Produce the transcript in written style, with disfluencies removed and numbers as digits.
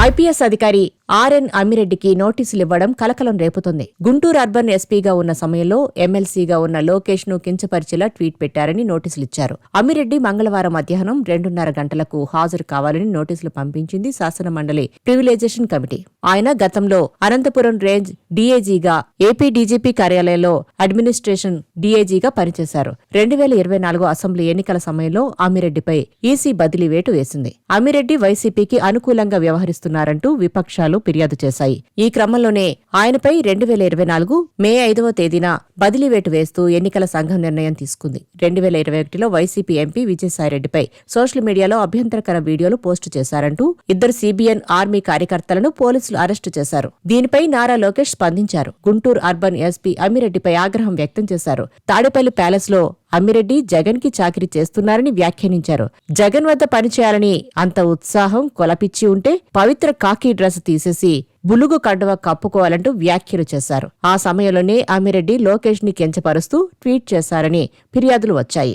IPS అధికారి RN అమ్మిరెడ్డికి నోటీసులివ్వడం కలకలం రేపుతోంది. గుంటూరు అర్బన్ ఎస్పీగా ఉన్న సమయంలో ఎమ్మెల్సీగా ఉన్న లోకేష్ ను కించపరిచేలా ట్వీట్ పెట్టారని నోటీసులిచ్చారు. అమ్మిరెడ్డి మంగళవారం మధ్యాహ్నం 2:30 గంటలకు హాజరు కావాలని నోటీసులు పంపించింది శాసనమండలి ప్రివిలేజేషన్ కమిటీ. ఆయన గతంలో అనంతపురం రేంజ్ డీఐజీగా, ఏపీ డీజీపీ కార్యాలయంలో అడ్మినిస్ట్రేషన్ డీఐజీగా పనిచేశారు. 2024 అసెంబ్లీ ఎన్నికల సమయంలో అమ్మిరెడ్డిపై ఈసీ బదిలీ వేటు వేసింది. అమ్మిరెడ్డి వైసీపీకి అనుకూలంగా వ్యవహరిస్తున్నారంటూ విపక్షాలు ఫిర్యాదు చేశాయి. ఈ క్రమంలోనే ఆయనపై 2024 మే 5వ తేదీన బదిలీ వేటు వేస్తూ ఎన్నికల సంఘం నిర్ణయం తీసుకుంది. 2021లో వైసీపీ ఎంపీ విజయసాయిరెడ్డిపై సోషల్ మీడియాలో అభ్యంతరకర వీడియోలు పోస్టు చేశారంటూ 2 సిబిఎన్ ఆర్మీ కార్యకర్తలను పోలీసులు అరెస్టు చేశారు. దీనిపై నారా లోకేష్ స్పందించారు. గుంటూరు అర్బన్ ఎస్పీ అమ్మిరెడ్డిపై ఆగ్రహం వ్యక్తం చేశారు. తాడేపల్లి ప్యాలెస్ లో అమ్మిరెడ్డి జగన్ కి చాకిరీ చేస్తున్నారని వ్యాఖ్యానించారు. జగన్ వద్ద పనిచేయాలని అంత ఉత్సాహం కొలపిచ్చి ఉంటే పవిత్ర కాకీ డ్రెస్ తీసేసి బులుగు కండువా కప్పుకోవాలంటూ వ్యాఖ్యలు చేశారు. ఆ సమయంలోనే అమ్మిరెడ్డి లోకేష్ ని కించపరుస్తూ ట్వీట్ చేశారని ఫిర్యాదులు వచ్చాయి.